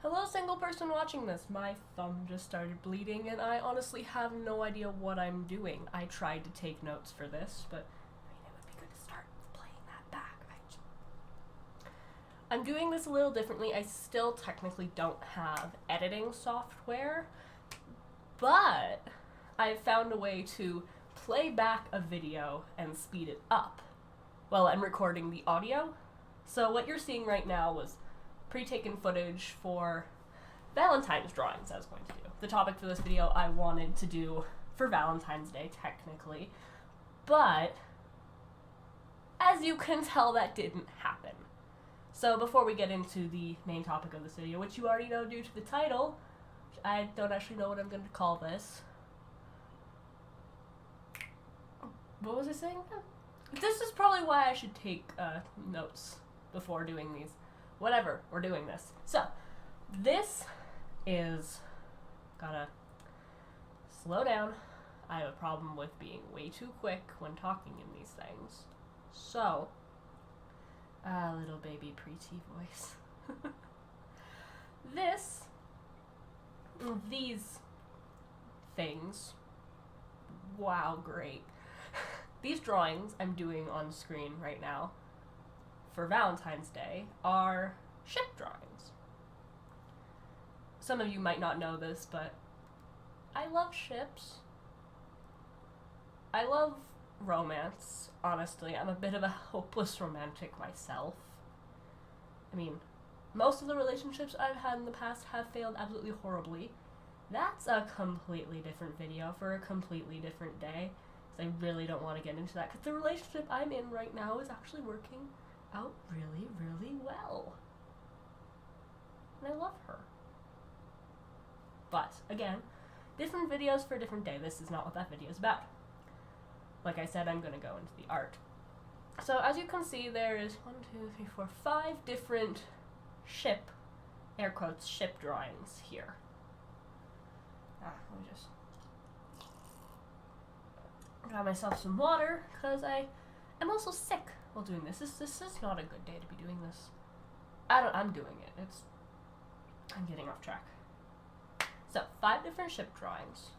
Hello, single person watching this. My thumb just started bleeding, and I honestly have no idea what I'm doing. I tried to take notes for this, but I mean, it would be good to start playing that back. I'm doing this a little differently. I still technically don't have editing software, but I've found a way to play back a video and speed it up while I'm recording the audio. So what you're seeing right now was pre-taken footage for Valentine's drawings I was going to do. The topic for this video I wanted to do for Valentine's Day, technically, but as you can tell, that didn't happen. So before we get into the main topic of this video, which you already know due to the title, which I don't actually know what I'm going to call this. What was I saying? This is probably why I should take notes before doing these. Whatever, we're doing this. So, this is, gotta slow down. I have a problem with being way too quick when talking in these things. So, little baby preety voice. These things, wow, great. These drawings I'm doing on screen right now for Valentine's Day are ship drawings. Some of you might not know this, but I love ships. I love romance, honestly. I'm a bit of a hopeless romantic myself. I mean, most of the relationships I've had in the past have failed absolutely horribly. That's a completely different video for a completely different day. I really don't want to get into that because the relationship I'm in right now is actually working out really, really well. And I love her. But, again, different videos for a different day. This is not what that video is about. Like I said, I'm going to go into the art. So, as you can see, there is 5 different ship, air quotes, ship drawings here. Let me just got myself some water, because I'm also sick while doing this. This is not a good day to be doing this. I'm doing it. I'm getting off track. So, 5 different ship drawings.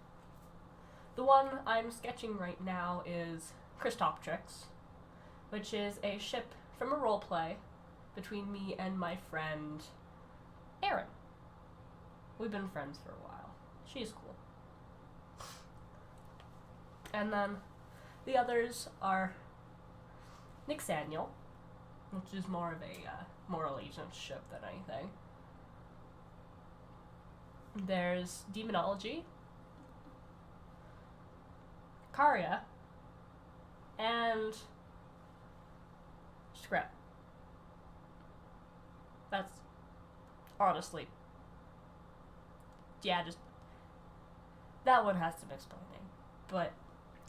The one I'm sketching right now is Correspondents, which is a ship from a roleplay between me and my friend Erin. We've been friends for a while. She's cool. And then the others are Nick Saniel, which is more of a moral agent ship than anything. There's Demonology, Karya, and Scrap. That's honestly, yeah, just that one has some explaining, but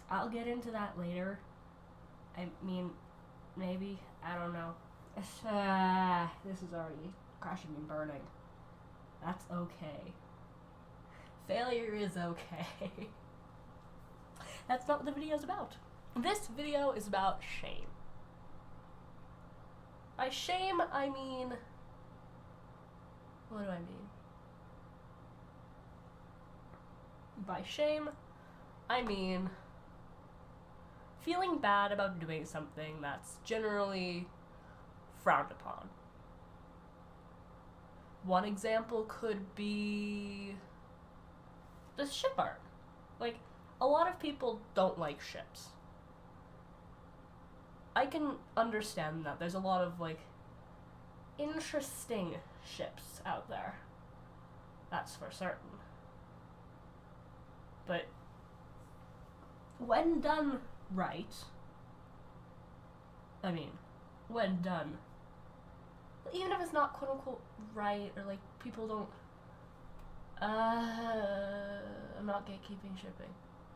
I'll get into that later. I mean, maybe, I don't know. This is already crashing and burning. That's okay. Failure is okay. That's not what the video is about. This video is about shame. By shame, I mean, what do I mean? By shame, I mean feeling bad about doing something that's generally frowned upon. One example could be the ship art. Like, a lot of people don't like ships. I can understand that. There's a lot of, like, interesting ships out there. That's for certain. But when done right, I mean, when done, even if it's not quote-unquote right, or like people don't, I'm not gatekeeping shipping.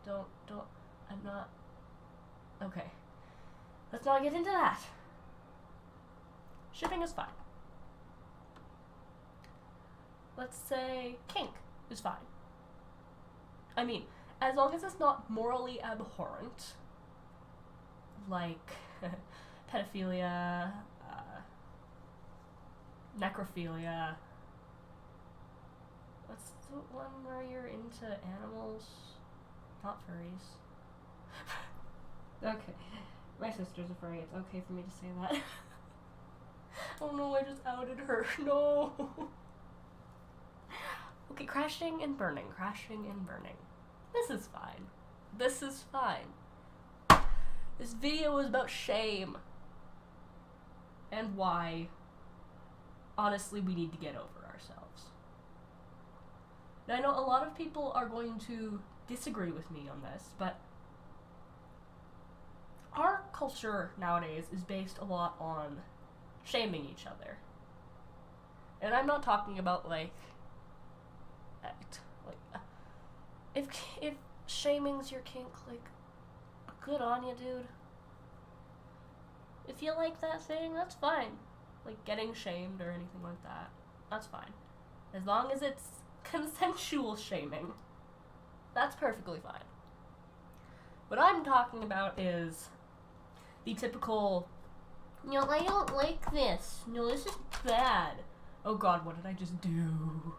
I'm not, okay. Let's not get into that. Shipping is fine. Let's say kink is fine. I mean, as long as it's not morally abhorrent, like pedophilia, necrophilia, What's the one where you're into animals? Not furries. Okay. My sister's a furry. It's okay for me to say that. Oh no, I just outed her. No! Okay, crashing and burning. Crashing and burning. This is fine. This is fine. This video is about shame. And why, honestly, we need to get over ourselves. Now, I know a lot of people are going to disagree with me on this, but our culture nowadays is based a lot on shaming each other. And I'm not talking about, like, if shaming's your kink, like, good on you, dude. If you like that thing, that's fine. Like, getting shamed or anything like that, that's fine. As long as it's consensual shaming, that's perfectly fine. What I'm talking about is the typical, no, I don't like this. No, this is bad. Oh god, what did I just do?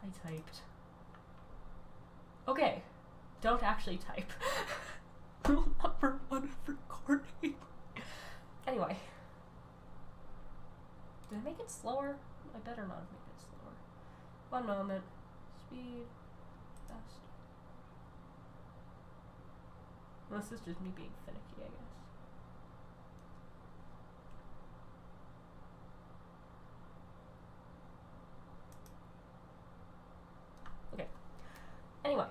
I typed. Okay, don't actually type. Rule number 1 of recording. Anyway. Did I make it slower? I better not have made it slower. 1 moment. Speed. Fast. Well, this is just me being finicky, I guess. Okay. Anyway.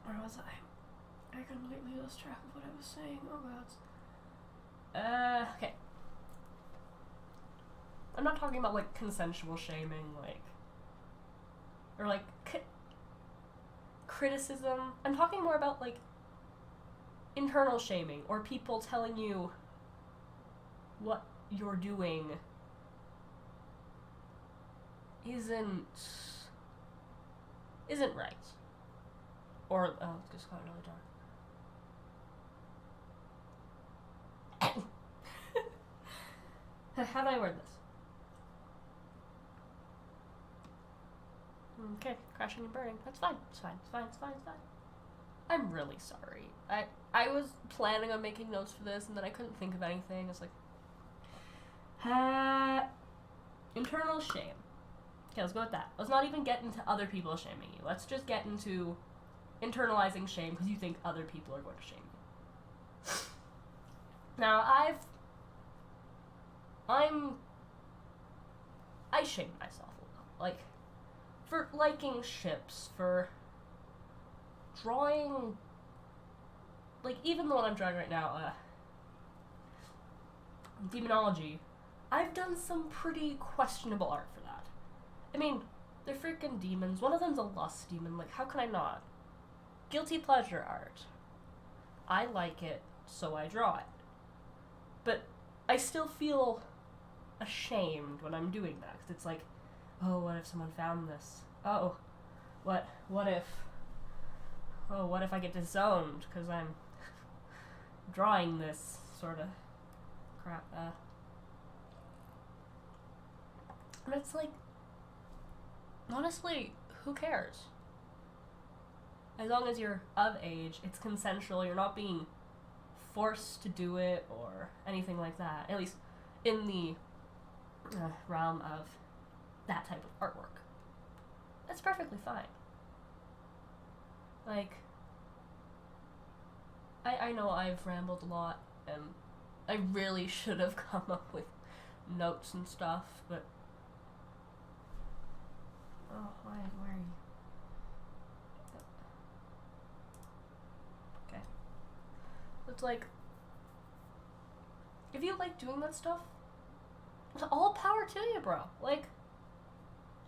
Where was I? I completely lost track of what I was saying. Oh god. Okay. I'm not talking about, like, consensual shaming, like, or, like, criticism. I'm talking more about, like, internal shaming, or people telling you what you're doing isn't right. Or, oh, it just got really dark. How do I word this? Okay, crashing and burning. That's fine. It's fine. It's fine. It's fine. It's fine. I'm really sorry. I was planning on making notes for this, and then I couldn't think of anything. It's like, internal shame. Okay, let's go with that. Let's not even get into other people shaming you. Let's just get into internalizing shame because you think other people are going to shame you. Now, I shame myself a lot. Like, for liking ships, for drawing, like, even the one I'm drawing right now, demonology, I've done some pretty questionable art for that. I mean, they're freaking demons. One of them's a lust demon. Like, how can I not? Guilty pleasure art. I like it, so I draw it. But I still feel ashamed when I'm doing that, because it's like, oh, what if someone found this? Oh, what if I get disowned because I'm drawing this sort of crap? And it's like, honestly, who cares? As long as you're of age, it's consensual, you're not being forced to do it or anything like that. At least in the realm of that type of artwork. That's perfectly fine. Like, I know I've rambled a lot, and I really should have come up with notes and stuff, but... Oh, where are you? Okay. It's like, if you like doing that stuff, all power to you, bro. Like,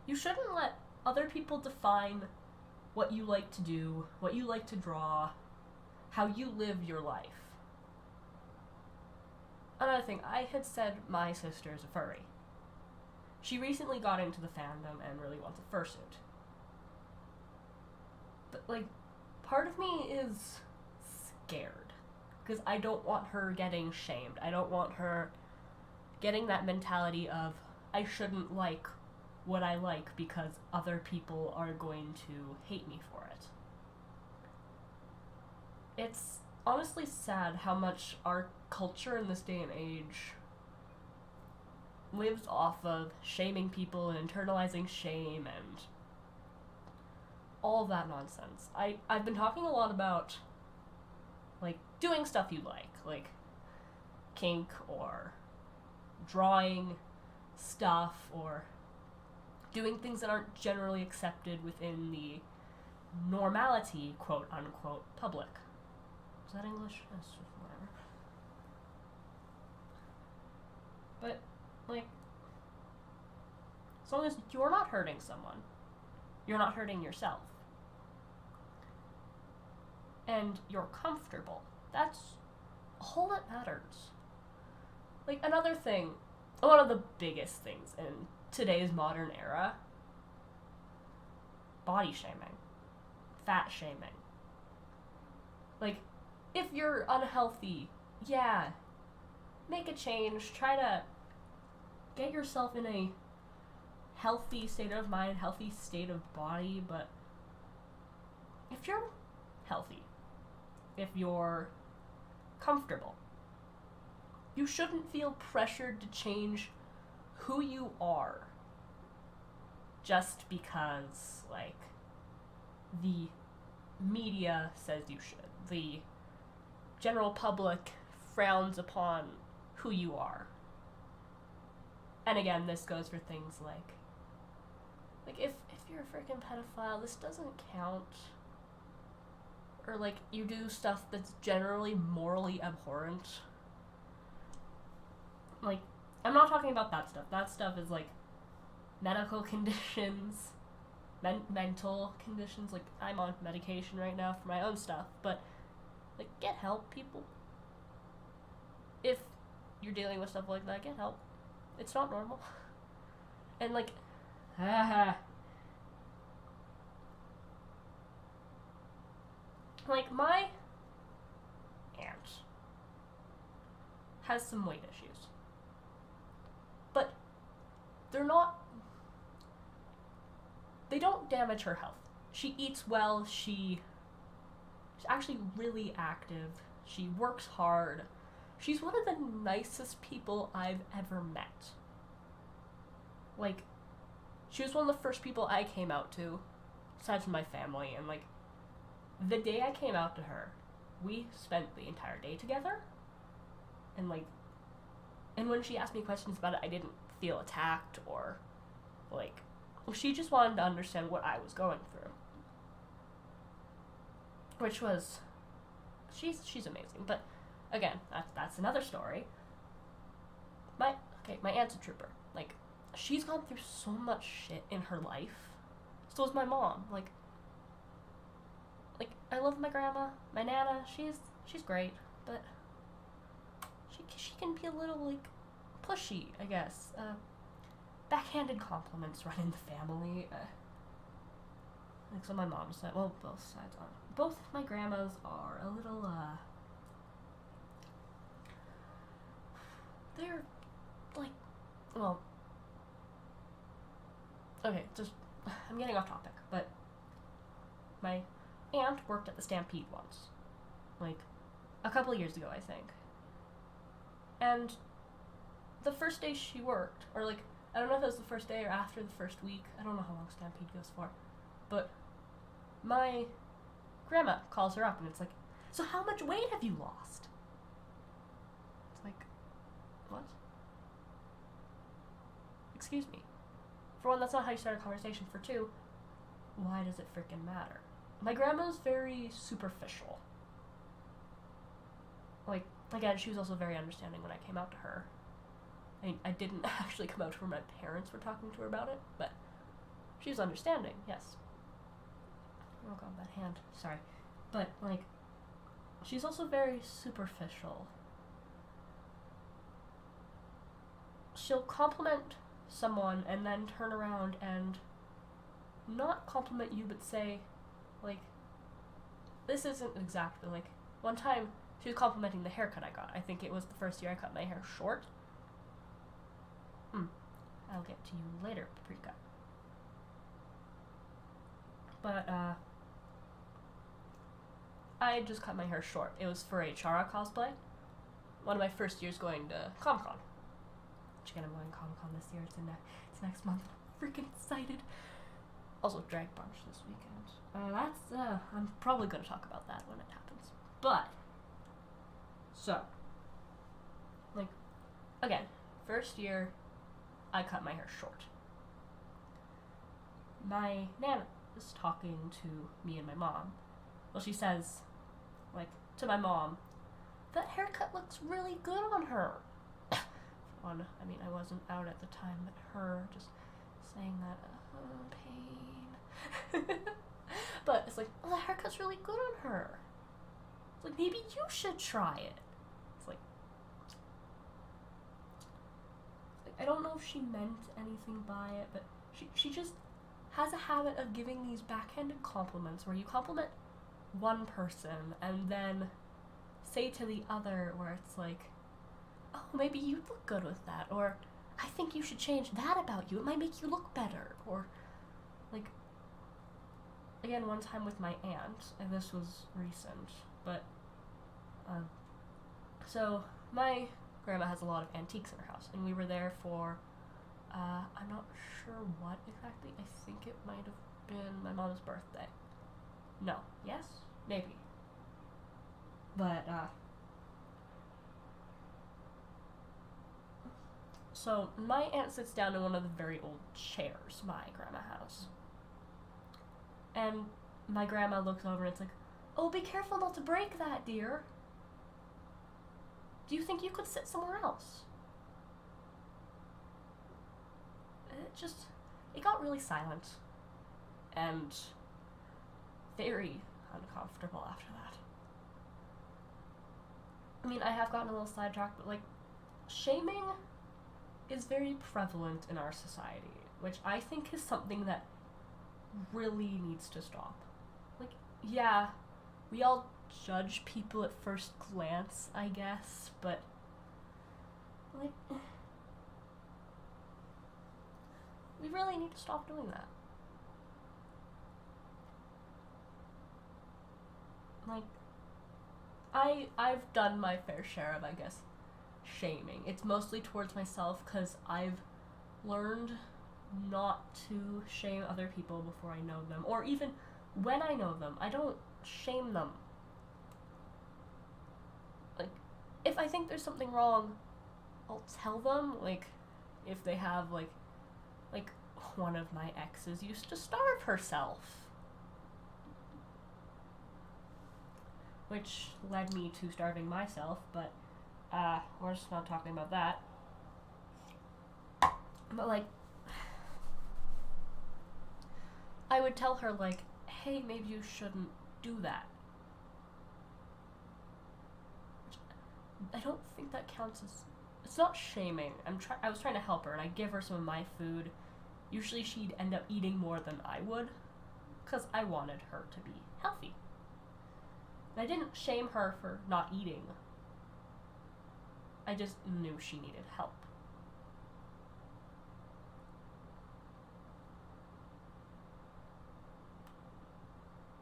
you shouldn't let other people define what you like to do, what you like to draw, how you live your life. Another thing, I had said my sister's a furry. She recently got into the fandom and really wants a fursuit. But, like, part of me is scared. Because I don't want her getting shamed. I don't want her getting that mentality of, I shouldn't like what I like because other people are going to hate me for it. It's honestly sad how much our culture in this day and age lives off of shaming people and internalizing shame and all of that nonsense. I've been talking a lot about, like, doing stuff you like kink or drawing stuff or doing things that aren't generally accepted within the normality, quote unquote, public. Is that English? Yes, whatever. But, like, as long as you're not hurting someone, you're not hurting yourself. And you're comfortable. That's all that matters. Like, another thing, one of the biggest things in today's modern era, body shaming, fat shaming. Like, if you're unhealthy, yeah, make a change, try to get yourself in a healthy state of mind, healthy state of body, but if you're healthy, if you're comfortable, you shouldn't feel pressured to change who you are just because, like, the media says you should. The general public frowns upon who you are. And again, this goes for things like if you're a freaking pedophile, this doesn't count. Or, like, you do stuff that's generally morally abhorrent. Like, I'm not talking about that stuff. That stuff is, like, medical conditions, mental conditions. Like, I'm on medication right now for my own stuff, but, like, get help, people. If you're dealing with stuff like that, get help. It's not normal. And, like, like, my aunt has some weight issues. But they don't damage her health. She eats well, she's actually really active, she works hard. She's one of the nicest people I've ever met. Like, she was one of the first people I came out to, aside from my family, and, like, the day I came out to her, we spent the entire day together, and, like, and when she asked me questions about it, I didn't feel attacked or, like, she just wanted to understand what I was going through. Which was, she's amazing, but again, that's another story. My aunt's a trooper. Like, she's gone through so much shit in her life. So is my mom. Like, I love my grandma, my nana. She's great, but she can be a little, like, pushy, I guess. Backhanded compliments run in the family. Like, so my mom said, well, both sides are. Both my grandmas are a little, they're, like, well, okay, just, I'm getting off topic, but my aunt worked at the Stampede once, like, a couple of years ago, I think, and the first day she worked, or, like, I don't know if it was the first day or after the first week, I don't know how long Stampede goes for, but my grandma calls her up and it's like, so how much weight have you lost? It's like, what? Excuse me. For one, that's not how you start a conversation. For two, why does it frickin' matter? My grandma's very superficial. Like, again, she was also very understanding when I came out to her. I didn't actually come out to her, my parents were talking to her about it, but she was understanding, yes. Oh god, that hand. Sorry. But, like, she's also very superficial. She'll compliment someone and then turn around and not compliment you, but say, like, this isn't exactly, like, one time she was complimenting the haircut I got. I think it was the first year I cut my hair short. I'll get to you later, Paprika. But, I had just cut my hair short. It was for a Chara cosplay. One of my first years going to Comic-Con. Which again, I'm going to Comic-Con this year. It's next month. I'm freaking excited. Also, Drag Bunch this weekend. I'm probably going to talk about that when it happens. But, so, like, again, first year, I cut my hair short. My nana is talking to me and my mom. Well, she says, like, to my mom, that haircut looks really good on her. I mean, I wasn't out at the time, but her just saying that, pain. But it's like, oh, that haircut's really good on her. It's like, maybe you should try it. It's like, I don't know if she meant anything by it, but she just has a habit of giving these backhanded compliments where you compliment one person and then say to the other where it's like, oh, maybe you look good with that, or I think you should change that about you, it might make you look better, or like, again, one time with my aunt, and this was recent, but so my grandma has a lot of antiques in her house, and we were there for I'm not sure what exactly. I think it might have been my mom's birthday. No. Yes? Maybe. But, so my aunt sits down in one of the very old chairs my grandma has. And my grandma looks over and it's like, oh, be careful not to break that, dear. Do you think you could sit somewhere else? It got really silent and very uncomfortable after that. I mean, I have gotten a little sidetracked, but like, shaming is very prevalent in our society, which I think is something that really needs to stop. Like, yeah, we all judge people at first glance, I guess, but like, we really need to stop doing that. Like, I've done my fair share of, I guess, shaming. It's mostly towards myself because I've learned not to shame other people before I know them, or even when I know them. I don't shame them. Like, if I think there's something wrong, I'll tell them. Like, if they have, like one of my exes used to starve herself, which led me to starving myself, but we're just not talking about that. But like, I would tell her like, hey, maybe you shouldn't do that. I don't think that counts as, it's not shaming. I was trying to help her, and I give her some of my food. Usually she'd end up eating more than I would, because I wanted her to be healthy. And I didn't shame her for not eating. I just knew she needed help.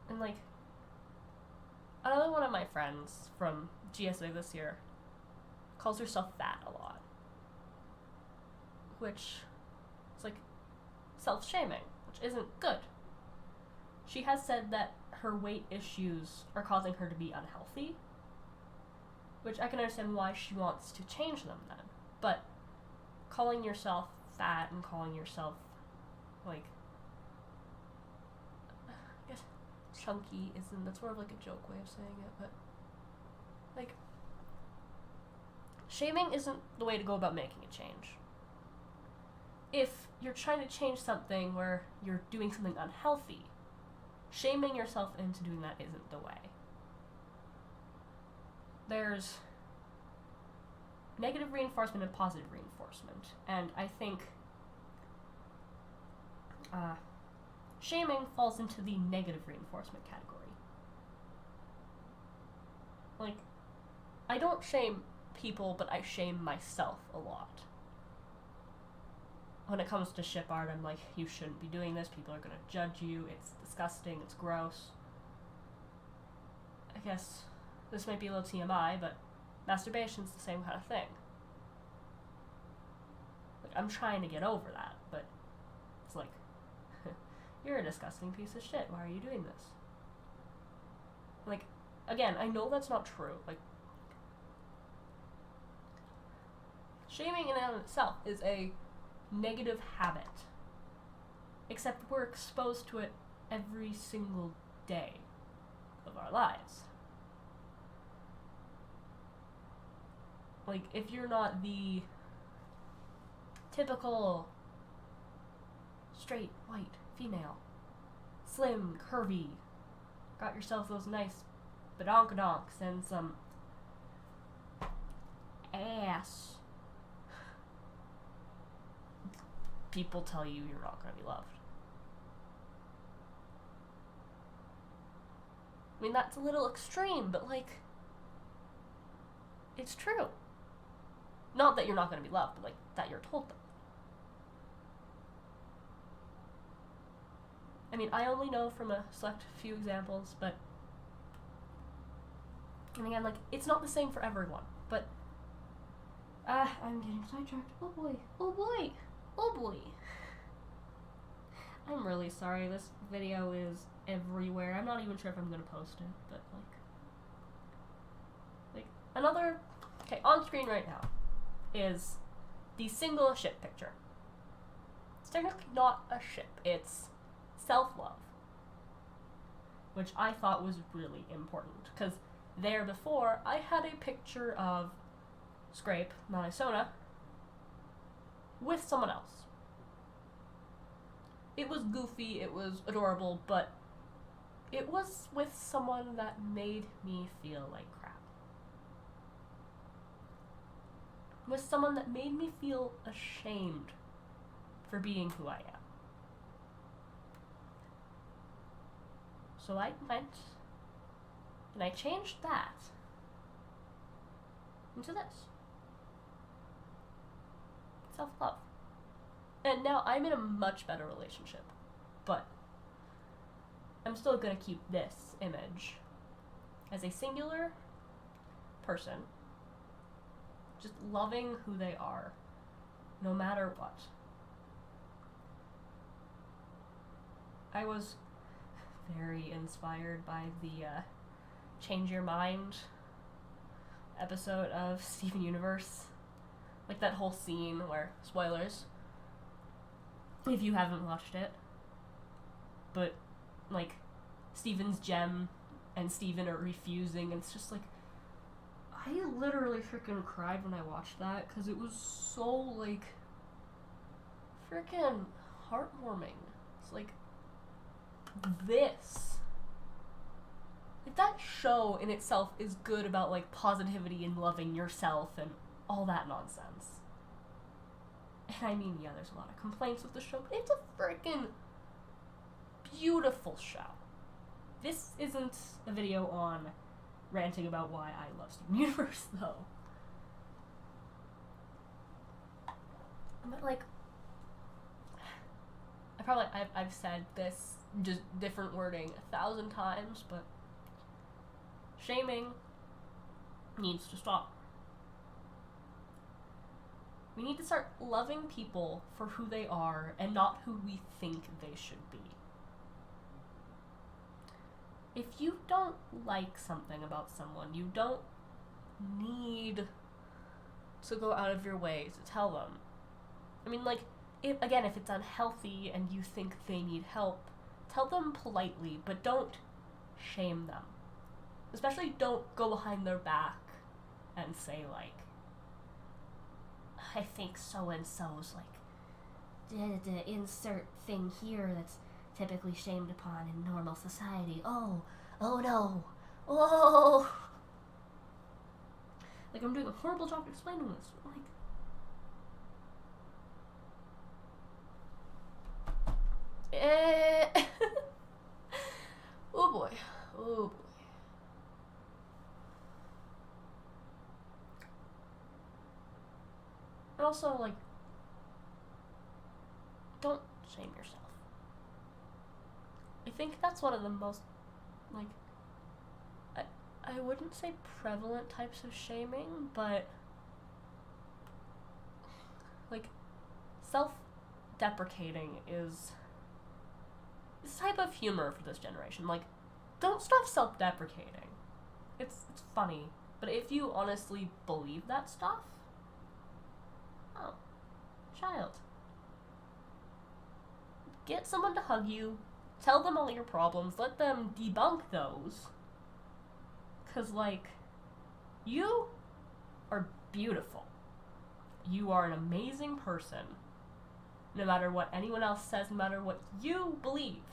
And like, another one of my friends from GSA this year calls herself fat a lot, which is like self-shaming, which isn't good. She has said that her weight issues are causing her to be unhealthy, which I can understand why she wants to change them then. But calling yourself fat and calling yourself, like, I guess chunky that's sort of like a joke way of saying it, but like, shaming isn't the way to go about making a change. If you're trying to change something where you're doing something unhealthy, shaming yourself into doing that isn't the way. There's negative reinforcement and positive reinforcement, and I think shaming falls into the negative reinforcement category. Like, I don't shame people, but I shame myself a lot. when it comes to ship art, I'm like, you shouldn't be doing this. People are gonna judge you. It's disgusting. It's gross. I guess this might be a little TMI, but masturbation's the same kind of thing. Like, I'm trying to get over that, but it's like, you're a disgusting piece of shit. Why are you doing this? Like, again, I know that's not true. Like, shaming in and of itself is a negative habit. Except we're exposed to it every single day of our lives. Like, if you're not the typical straight, white, female, slim, curvy, got yourself those nice badonkadonks and some ass, people tell you you're not going to be loved. I mean, that's a little extreme, but like, it's true. Not that you're not going to be loved, but like, that you're told that. I mean, I only know from a select few examples, but, and again, like, it's not the same for everyone, but, I'm getting sidetracked. Oh boy, oh boy, oh boy. I'm really sorry, this video is everywhere. I'm not even sure if I'm gonna post it, but, like, another, okay, on screen right now is the single ship picture. It's technically not a ship, it's self-love, which I thought was really important, because there before, I had a picture of Scrape, my Sona, with someone else. It was goofy, it was adorable, but it was with someone that made me feel like crap. With someone that made me feel ashamed for being who I am. So I went and I changed that into this. Self-love. And now I'm in a much better relationship, but I'm still gonna keep this image as a singular person, just loving who they are, no matter what. I was very inspired by the Change Your Mind episode of Steven Universe. Like that whole scene where, spoilers, if you haven't watched it, but like Steven's gem and Steven are refusing, and it's just like, I literally freaking cried when I watched that because it was so like freaking heartwarming. It's like this. Like that show in itself is good about like positivity and loving yourself and all that nonsense. And I mean, yeah, there's a lot of complaints with the show, but it's a freaking beautiful show. This isn't a video on ranting about why I love Steven Universe, though. But like, I've said this, just different wording 1,000 times, but shaming needs to stop. We need to start loving people for who they are and not who we think they should be. If you don't like something about someone, you don't need to go out of your way to tell them. I mean, like, if it's unhealthy and you think they need help, tell them politely, but don't shame them. Especially don't go behind their back and say, like, I think so-and-so's, like, the insert thing here that's typically shamed upon in normal society. Oh no. Oh! Like, I'm doing a horrible job explaining this. Like, oh boy. Oh boy. And also, like, don't shame yourself. I think that's one of the most, like, I wouldn't say prevalent types of shaming, but, like, self-deprecating is this type of humor for this generation. Like, don't stop self-deprecating. It's funny, but if you honestly believe that stuff, oh, child. Get someone to hug you, tell them all your problems, let them debunk those. 'Cause, like, you are beautiful. You are an amazing person. No matter what anyone else says, no matter what you believe.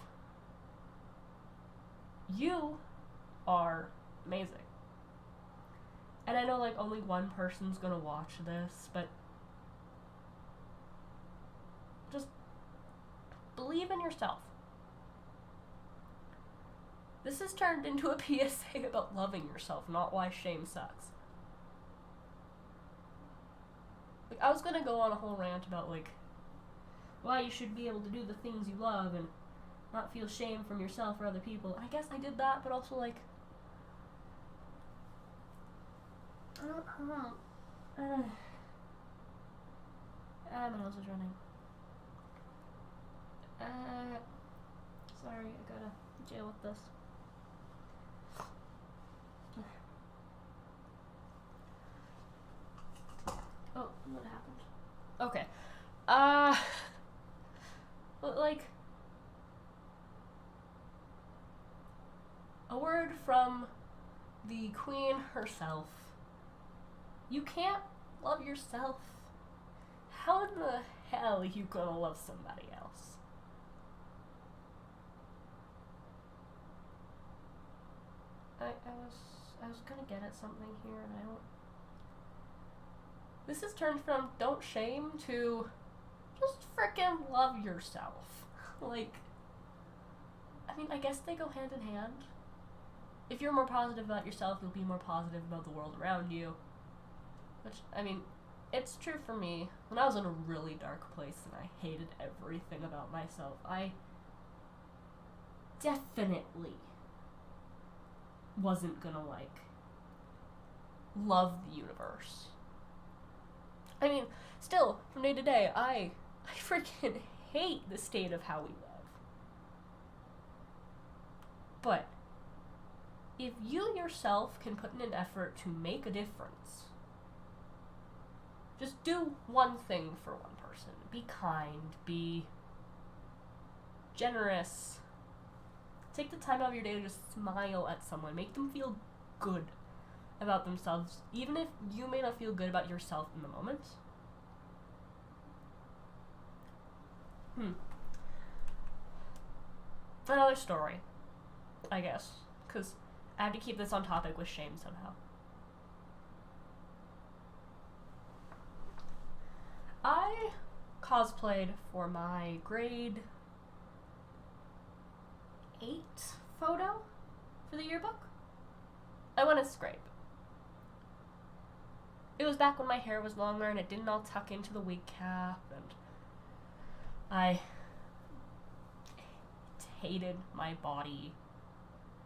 You are amazing. And I know, like, only one person's gonna watch this, but just believe in yourself. This has turned into a PSA about loving yourself, not why shame sucks. Like, I was gonna go on a whole rant about, like, why you should be able to do the things you love and not feel shame from yourself or other people. I guess I did that, but also, like, I don't know. My nose is running. Sorry, I gotta deal with this. Oh, what happened? Okay. But, like, a word from the queen herself. You can't love yourself. How in the hell are you gonna love somebody else? I was gonna get at something here and I don't. This has turned from don't shame to just frickin' love yourself. Like, I mean, I guess they go hand in hand. If you're more positive about yourself, you'll be more positive about the world around you. Which, I mean, it's true for me. When I was in a really dark place and I hated everything about myself, I definitely wasn't gonna, like, love the universe. I mean, still, from day to day, I freaking hate the state of how we live. But if you yourself can put in an effort to make a difference, just do one thing for one person. Be kind, be generous. Take the time out of your day to just smile at someone. Make them feel good about themselves, even if you may not feel good about yourself in the moment. Another story, I guess, because I have to keep this on topic with shame somehow. I cosplayed for my grade 8 photo for the yearbook. I went as Scrape. It was back when my hair was longer and it didn't all tuck into the wig cap, and I hated my body.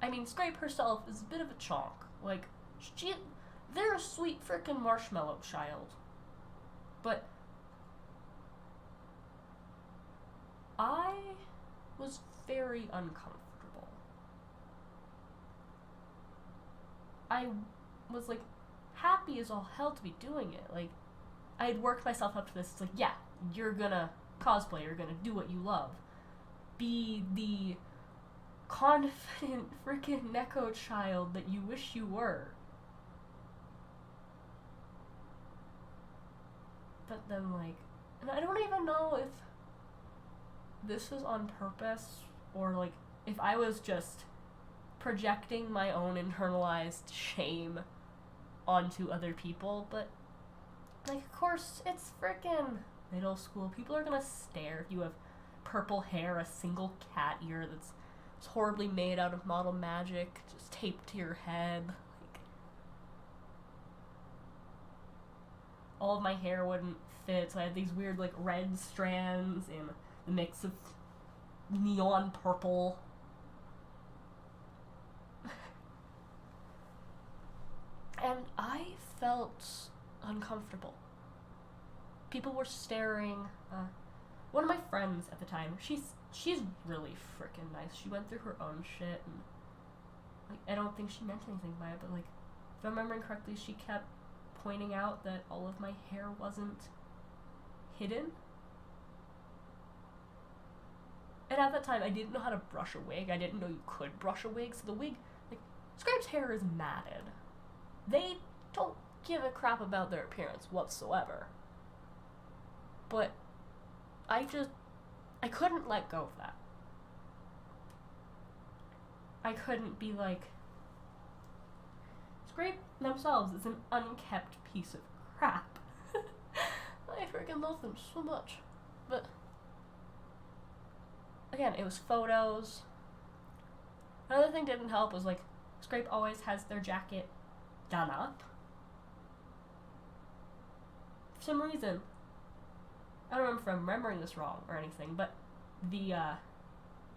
I mean, Scrape herself is a bit of a chonk. Like, they're a sweet frickin' marshmallow child. But I was very uncomfortable. I was, like, happy as all hell to be doing it. Like, I had worked myself up to this. It's like, yeah, you're gonna cosplay, you're gonna do what you love. Be the confident frickin' Neko child that you wish you were. But then, like, and I don't even know if this was on purpose or, like, if I was just projecting my own internalized shame onto other people, but, like, of course, it's frickin' middle school. People are gonna stare if you have purple hair, a single cat ear that's horribly made out of model magic, just taped to your head. Like, all of my hair wouldn't fit, so I had these weird, like, red strands in the mix of neon purple. And I felt uncomfortable. People were staring. One of my friends at the time, she's really freaking nice. She went through her own shit, and like I don't think she meant anything by it, but like if I'm remembering correctly, she kept pointing out that all of my hair wasn't hidden. And at that time, I didn't know how to brush a wig. I didn't know you could brush a wig, so the wig, like, Scrape's hair is matted. They don't give a crap about their appearance whatsoever. But I couldn't let go of that. I couldn't be like, Scrape themselves is an unkept piece of crap. I freaking love them so much. But again, it was photos. Another thing that didn't help was like, Scrape always has their jacket done up. For some reason, I don't remember if I'm remembering this wrong or anything, but the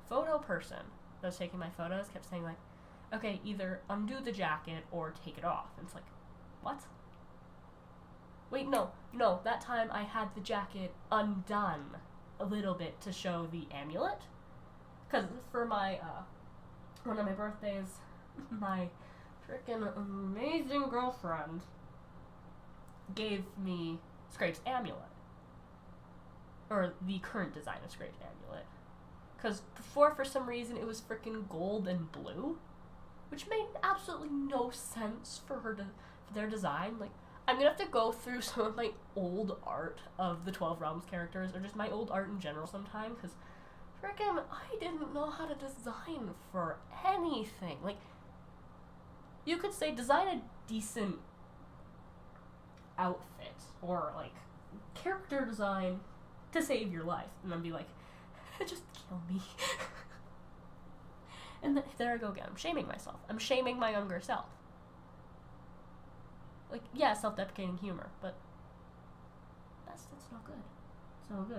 photo person that was taking my photos kept saying like, okay, either undo the jacket or take it off. And it's like, what? Wait, no, that time I had the jacket undone a little bit to show the amulet. Because for my, one of my birthdays, my freaking amazing girlfriend gave me Scrape's amulet. Or the current design of Scrape's amulet. Because before, for some reason, it was freaking gold and blue. Which made absolutely no sense for for their design. Like, I'm gonna have to go through some of my old art of the 12 Realms characters, or just my old art in general sometime, because freaking I didn't know how to design for anything. Like, you could say design a decent outfit, or like character design to save your life, and then be like, just kill me. And there I go again. I'm shaming myself. I'm shaming my younger self. Like, yeah, self-deprecating humor, but that's not good. It's not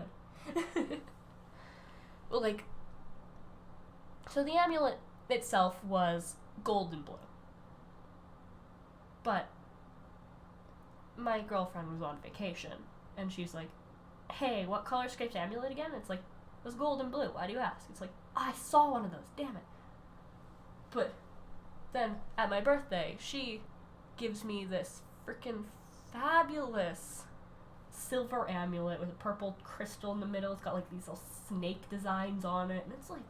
good. Well, like, so the amulet itself was gold and blue. But my girlfriend was on vacation, and she's like, hey, what color Scrape's amulet again? It's like, it was gold and blue. Why do you ask? It's like, I saw one of those. Damn it. But then, at my birthday, she gives me this freaking fabulous silver amulet with a purple crystal in the middle. It's got like these little snake designs on it, and it's like,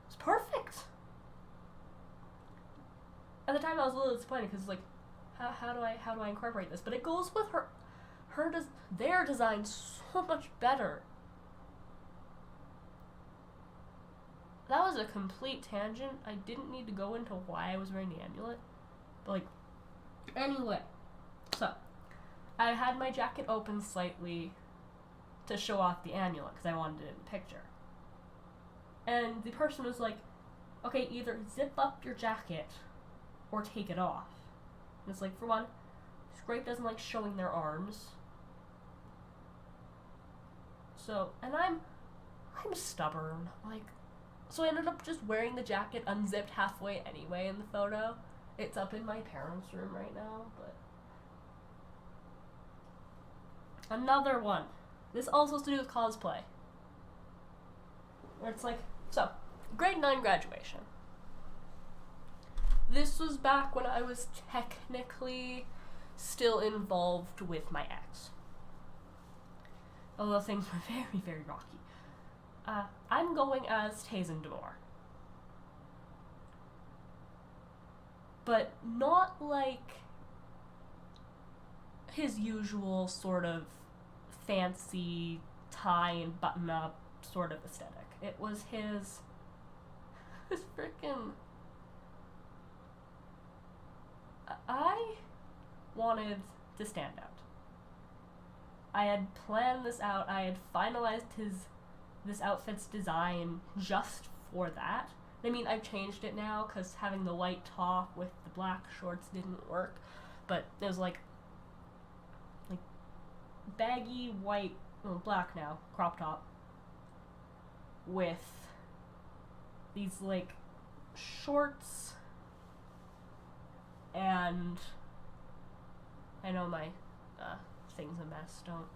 it's perfect. At the time I was a little disappointed because like, how do I incorporate this? But it goes with their design so much better. That was a complete tangent. I didn't need to go into why I was wearing the amulet. But like, anyway. So, I had my jacket open slightly to show off the amulet because I wanted it in the picture. And the person was like, okay, either zip up your jacket or take it off. And it's like, for one, Scrape doesn't like showing their arms. So, and I'm stubborn. Like, so I ended up just wearing the jacket unzipped halfway anyway in the photo. It's up in my parents' room right now, but... Another one. This also has to do with cosplay. Where it's like, so, grade 9 graduation. This was back when I was technically still involved with my ex. Although things were very, very rocky. I'm going as Tazen Demore. But not like his usual sort of fancy tie and button up sort of aesthetic. It was his freaking... I wanted to stand out. I had planned this out. I had finalized this outfit's design just for that. I mean, I've changed it now because having the white top with the black shorts didn't work. But it was like baggy white well, black now, crop top, with these, like, shorts, and I know my thing's a mess, don't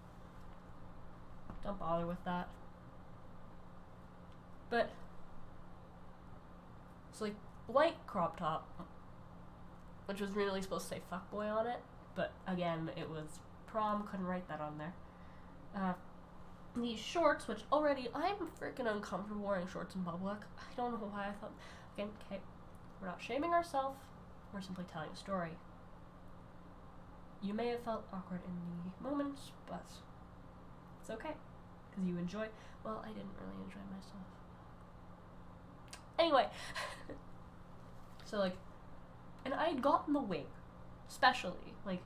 bother with that. But it's like white crop top, which was really supposed to say fuckboy on it, but again, it was prom, couldn't write that on there. These shorts, which already, I'm freaking uncomfortable wearing shorts in public. I don't know why I thought, again, okay, we're not shaming ourselves, we're simply telling a story. You may have felt awkward in the moments, but it's okay, because you enjoy, well, I didn't really enjoy myself. Anyway, so, like, and I had gotten the wig, especially, like,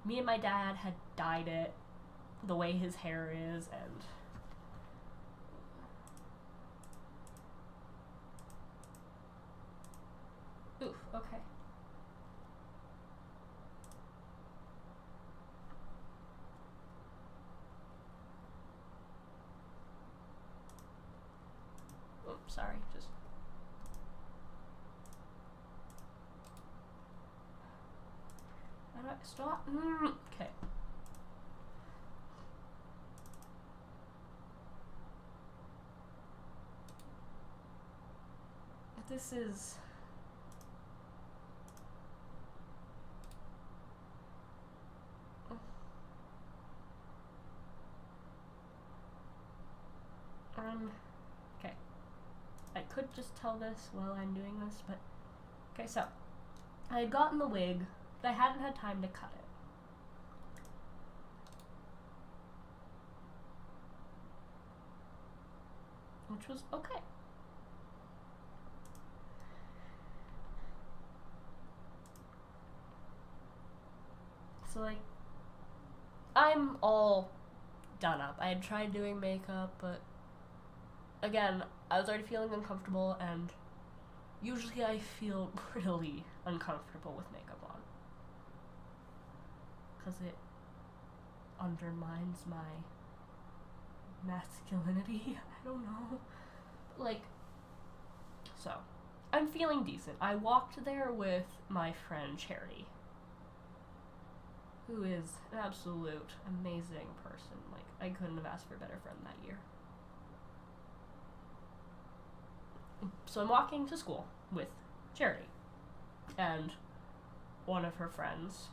me and my dad had dyed it the way his hair is, and oof, okay. Oh, sorry, just stop. Okay. This is okay. I could just tell this while I'm doing this, but okay, so I had gotten the wig, but I hadn't had time to cut it. Which was okay. So, like, I'm all done up. I had tried doing makeup, but again, I was already feeling uncomfortable, and usually I feel really uncomfortable with makeup on, because it undermines my masculinity. I don't know. Like, so, I'm feeling decent. I walked there with my friend Charity, who is an absolute amazing person. Like, I couldn't have asked for a better friend that year. So I'm walking to school with Charity and one of her friends,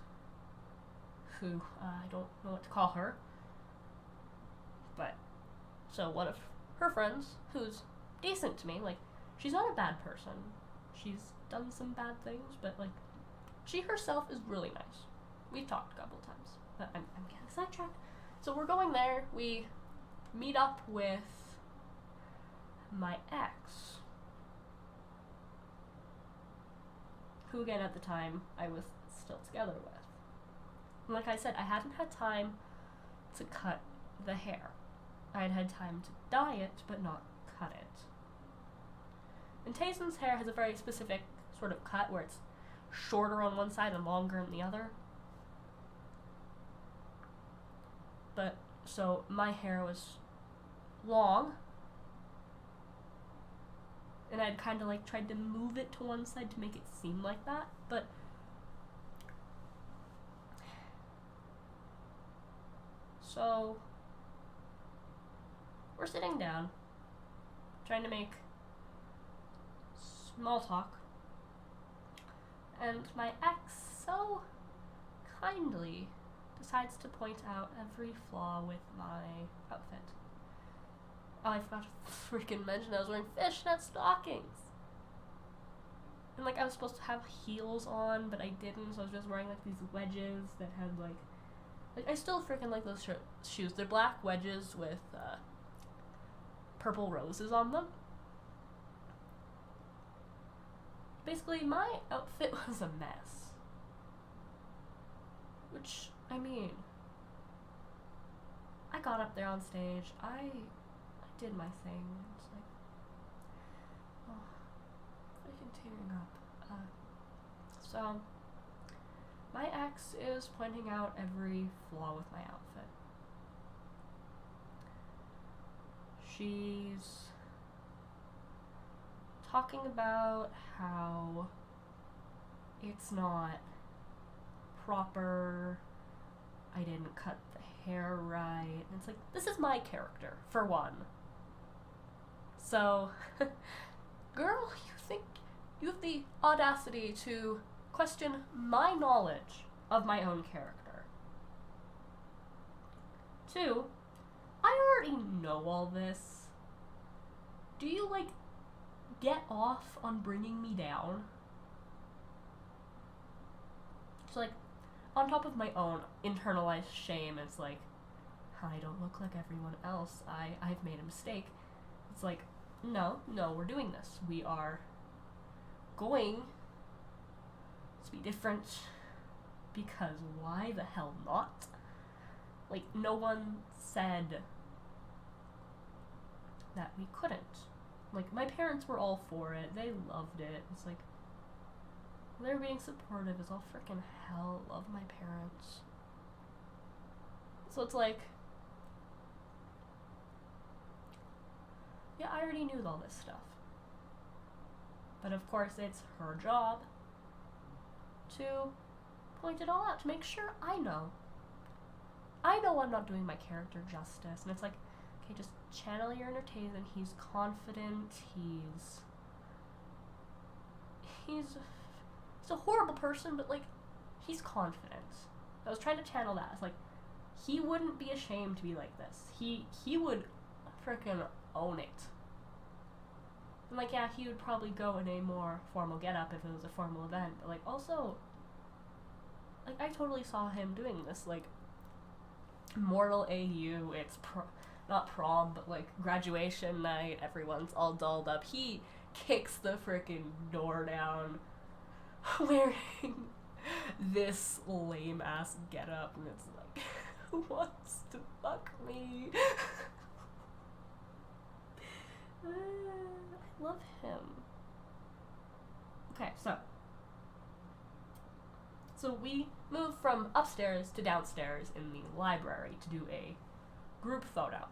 who I don't know what to call her, but so one of her friends who's decent to me. Like, she's not a bad person. She's done some bad things, but, like, she herself is really nice. We've talked a couple times, but I'm getting sidetracked. So we're going there. We meet up with my ex, who again at the time I was still together with. And like I said, I hadn't had time to cut the hair. I had had time to dye it, but not cut it. And Tayson's hair has a very specific sort of cut where it's shorter on one side and longer on the other. But, so my hair was long, and I'd kind of like tried to move it to one side to make it seem like that, but so we're sitting down trying to make small talk, and my ex so kindly decides to point out every flaw with my outfit. Oh, I forgot to freaking mention I was wearing fishnet stockings. And, like, I was supposed to have heels on, but I didn't, so I was just wearing, like, these wedges that had, like, I still freaking like those shoes. They're black wedges with, purple roses on them. Basically, my outfit was a mess. Which, I mean, I got up there on stage, I did my thing, it's like, oh, freaking tearing up. So, my ex is pointing out every flaw with my outfit. she's talking about how it's not proper, I didn't cut the hair right, and it's like, this is my character, for one. So, girl, you think you have the audacity to question my knowledge of my own character. 2, I already know all this. Do you, like, get off on bringing me down? So, like, on top of my own internalized shame, it's like, I don't look like everyone else. I've made a mistake. It's like, no, we're doing this. We are going to be different, because why the hell not? Like, no one said that we couldn't. Like, my parents were all for it. They loved it. It's like, they're being supportive as all frickin' hell. Love my parents. So it's like, yeah, I already knew all this stuff. But of course, it's her job to point it all out, to make sure I know. I know I'm not doing my character justice. And it's like, okay, just channel your inner Tazen. He's confident. He's a horrible person, but, like, he's confident. I was trying to channel that. It's like, he wouldn't be ashamed to be like this. He would frickin' own it. And, like, yeah, he would probably go in a more formal getup if it was a formal event, but, like, also, like, I totally saw him doing this, like, Mortal AU, it's not prom, but, like, graduation night, everyone's all dolled up. He kicks the frickin' door down, wearing this lame-ass getup, and it's like, who wants to fuck me? I love him. Okay, so we move from upstairs to downstairs in the library to do a group photo.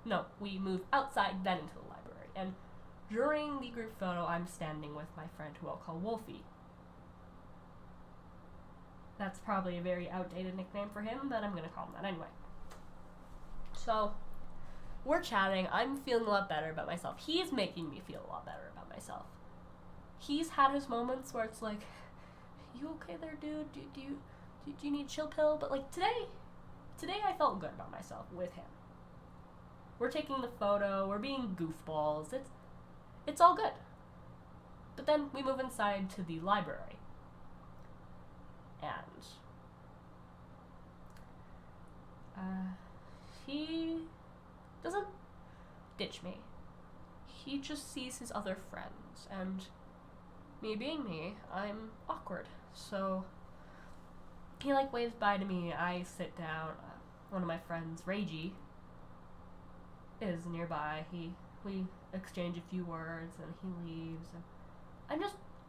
No, we move outside, then into the library. And during the group photo, I'm standing with my friend who I'll call Wolfie. That's probably a very outdated nickname for him, but I'm gonna call him that anyway. So, we're chatting. I'm feeling a lot better about myself. He's making me feel a lot better about myself. He's had his moments where it's like, you okay there, dude? Do you need a chill pill? But, like, today I felt good about myself with him. We're taking the photo, we're being goofballs, it's all good. But then we move inside to the library. And he doesn't ditch me. He just sees his other friends, and me being me, I'm awkward. So he, like, waves bye to me. I sit down. One of my friends, Reiji, is nearby. We exchange a few words, and he leaves. And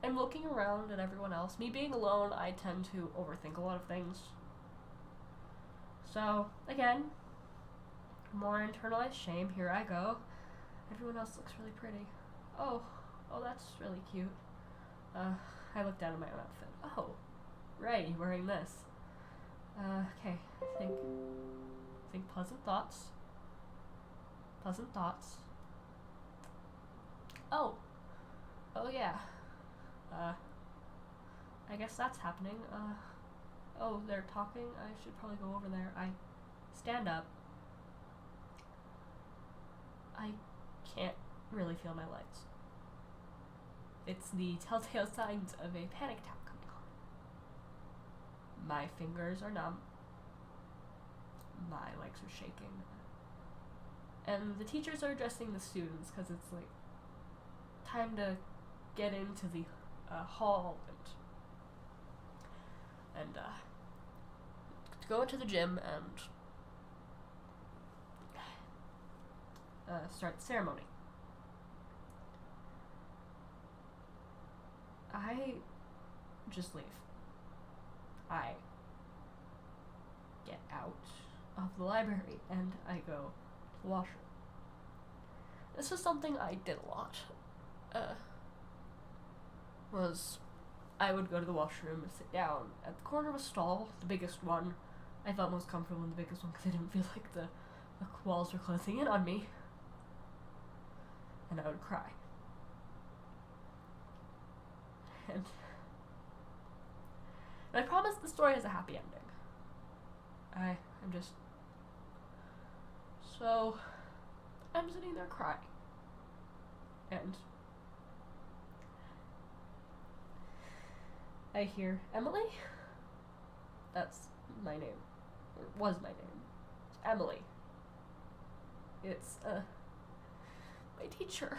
I'm looking around at everyone else. Me being alone, I tend to overthink a lot of things. So, again, more internalized shame. Here I go. Everyone else looks really pretty. Oh, that's really cute. I look down at my own outfit. Oh, right, you're wearing this. Okay, think pleasant thoughts. Pleasant thoughts. Oh yeah. I guess that's happening. Oh, they're talking. I should probably go over there. I stand up. I can't really feel my legs. It's the telltale signs of a panic attack coming on. My fingers are numb. My legs are shaking. And the teachers are addressing the students because it's like time to get into the hall and to go into the gym and start the ceremony. I just leave. I get out of the library, and I go to the washroom. This is something I did a lot. Was I would go to the washroom and sit down at the corner of a stall, the biggest one. I felt most comfortable in the biggest one because I didn't feel like the walls were closing in on me. And I would cry. And I promise the story has a happy ending. I'm just... So, I'm sitting there crying. And I hear, Emily? That's my name. Or was my name. It's Emily. It's, my teacher.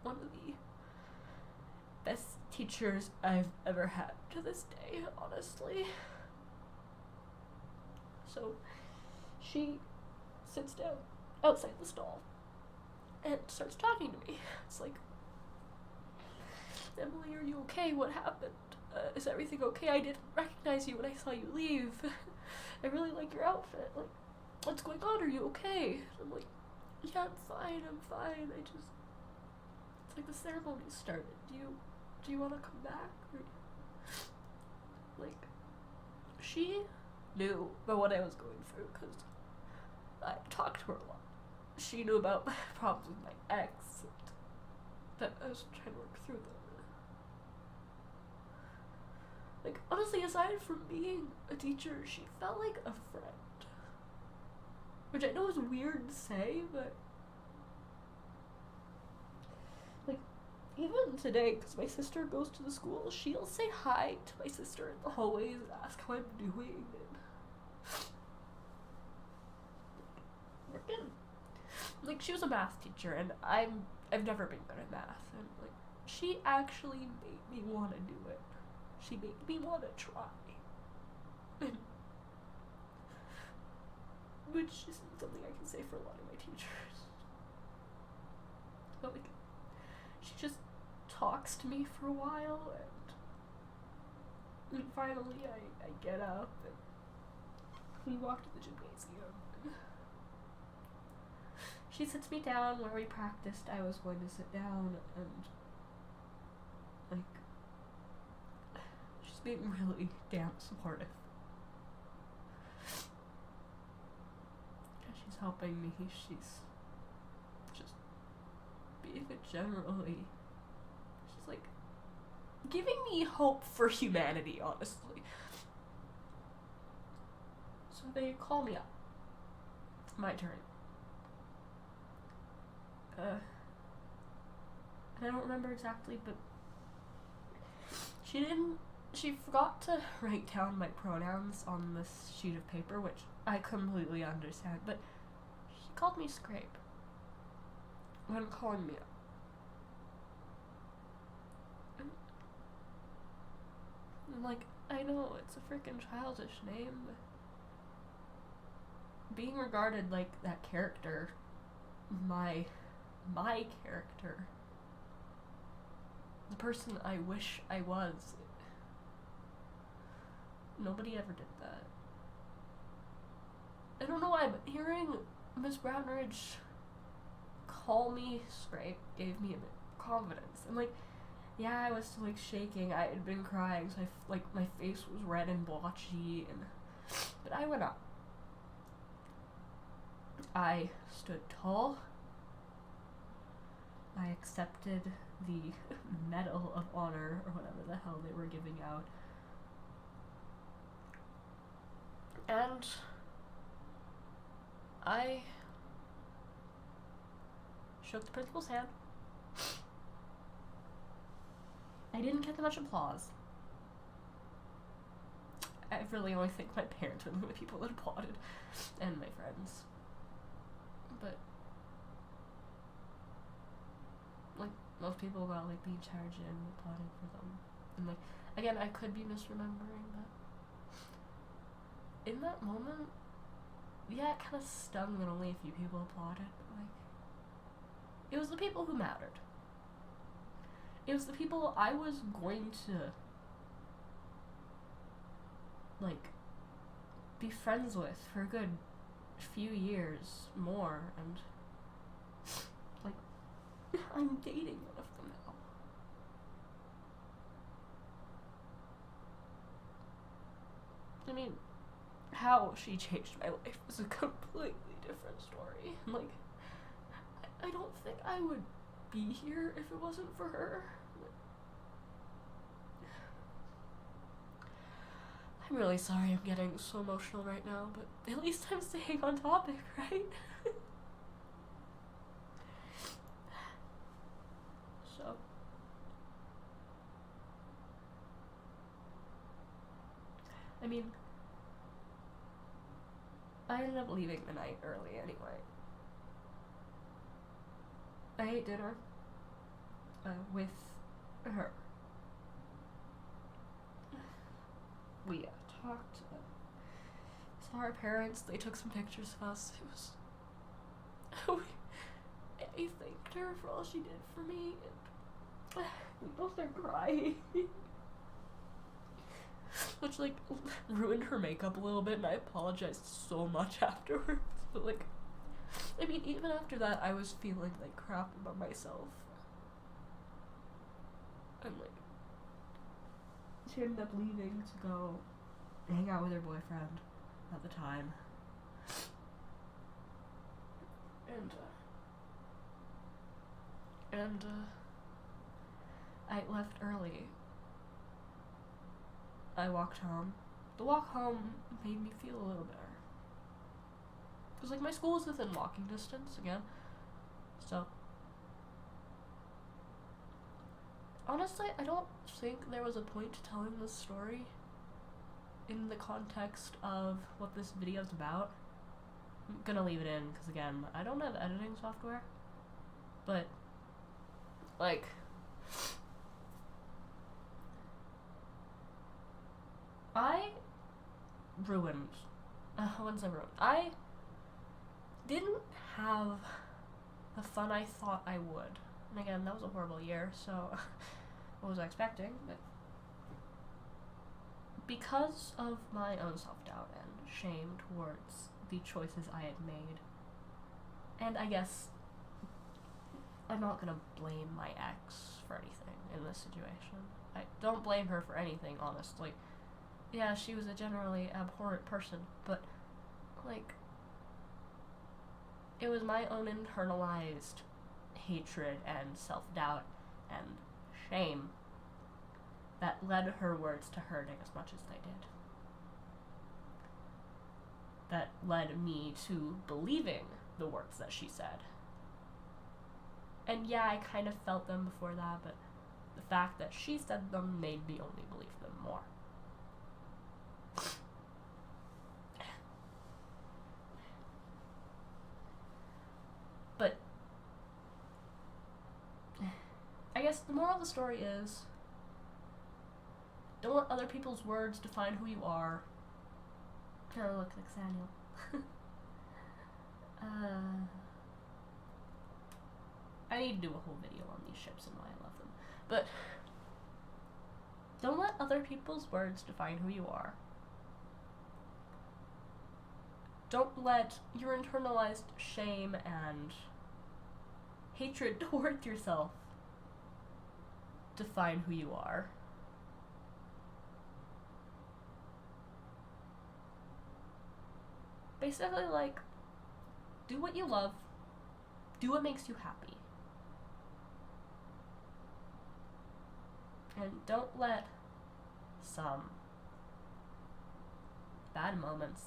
One of the best teachers I've ever had to this day, honestly. So, she sits down outside the stall and starts talking to me. It's like, Emily, are you okay? What happened? Is everything okay? I didn't recognize you when I saw you leave. I really like your outfit. Like, what's going on? Are you okay? I'm like, yeah, I'm fine. It's like the ceremony started. Do you want to come back? Or, like, she knew about what I was going through because I talked to her a lot. She knew about my problems with my ex and that I was trying to work through them. Like, honestly, aside from being a teacher, she felt like a friend. Which I know is weird to say, but like, even today, because my sister goes to the school, she'll say hi to my sister in the hallways and ask how I'm doing, and working. Like, she was a math teacher, and I've never been good at math, and like, she actually made me want to do it. She made me want to try. Which isn't something I can say for a lot of my teachers. But like, she just talks to me for a while, and finally I get up and we walk to the gymnasium. She sits me down where we practiced. I was going to sit down, and like, she's being really damn supportive. She's helping me. She's just being generally, she's like giving me hope for humanity, honestly. So they call me up. My turn. And I don't remember exactly, but she forgot to write down my pronouns on this sheet of paper, which I completely understand, but she called me Scrape when calling me up. And like, I know it's a freaking childish name, but being regarded like that character, my character, the person I wish I was, nobody ever did that. I don't know why, but hearing Miss Brownridge call me Scrape gave me a bit of confidence. And like, yeah, I was still like shaking. I had been crying, so like my face was red and blotchy, but I went up. I stood tall. I accepted the Medal of Honor, or whatever the hell they were giving out. And I shook the principal's hand. I didn't get that much applause. I really only think my parents were the only people that applauded, and my friends. But like, most people got like being charged and applauding for them. And like, again, I could be misremembering, but in that moment, yeah, it kind of stung that only a few people applauded, but like, it was the people who mattered. It was the people I was going to, like, be friends with for a good few years more, and like I'm dating one of them now. I mean, how she changed my life is a completely different story. Like, I don't think I would be here if it wasn't for her. I'm really sorry I'm getting so emotional right now, but at least I'm staying on topic, right? So, I mean, I ended up leaving the night early anyway. I ate dinner with her. We talked, saw our parents, they took some pictures of us. It was, I thanked her for all she did for me, and we both started crying. Which, like, ruined her makeup a little bit, and I apologized so much afterwards. But, like, I mean, even after that, I was feeling like crap about myself. And, like, she ended up leaving to go hang out with her boyfriend at the time. And I left early. I walked home. The walk home made me feel a little better. Because, like, my school is within walking distance, again. So, honestly, I don't think there was a point to telling this story in the context of what this video is about. I'm gonna leave it in, because, again, I don't have editing software. But, like, I ruined, once I ruined, I didn't have the fun I thought I would. And again, that was a horrible year, so what was I expecting? But because of my own self-doubt and shame towards the choices I had made, and I guess I'm not gonna blame my ex for anything in this situation. I don't blame her for anything, honestly. Yeah, she was a generally abhorrent person, but, like, it was my own internalized hatred and self-doubt and shame that led her words to hurting as much as they did. That led me to believing the words that she said. And yeah, I kind of felt them before that, but the fact that she said them made me only believe them more. But I guess the moral of the story is, don't let other people's words define who you are. Oh, look, like Samuel. I need to do a whole video on these ships and why I love them. But don't let other people's words define who you are. Don't let your internalized shame and hatred towards yourself define who you are. Basically, like, do what you love, do what makes you happy. And don't let some bad moments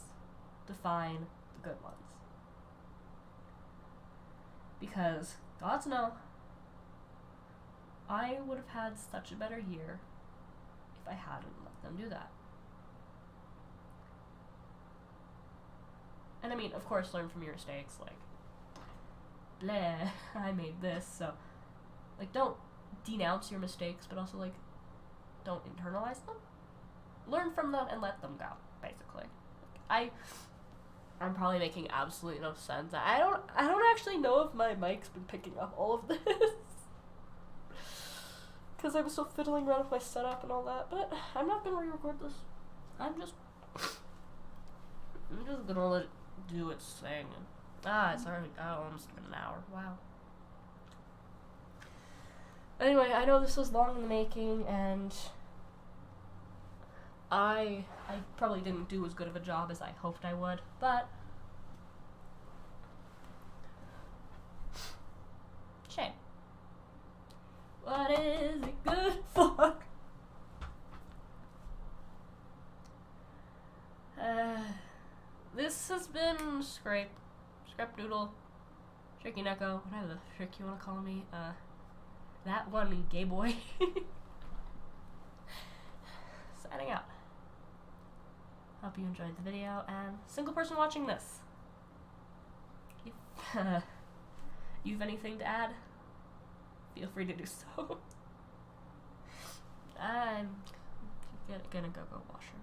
define the good ones. Because, gods know, I would have had such a better year if I hadn't let them do that. And I mean, of course, learn from your mistakes, like, bleh, I made this, so, like, don't denounce your mistakes, but also, like, don't internalize them. Learn from them and let them go, basically. I'm probably making absolutely no sense. I don't actually know if my mic's been picking up all of this. Because I was still fiddling around with my setup and all that, but I'm not gonna re-record this. I'm just just gonna let it do its thing. It's already almost been an hour. Wow. Anyway, I know this was long in the making, and I probably didn't do as good of a job as I hoped I would, but shame. What is it good for? This has been Scrape Doodle, Tricky Neko, whatever the frick you want to call me. That one gay boy. Signing out. Hope you enjoyed the video, and single person watching this, if you have anything to add, feel free to do so. I'm gonna go wash her.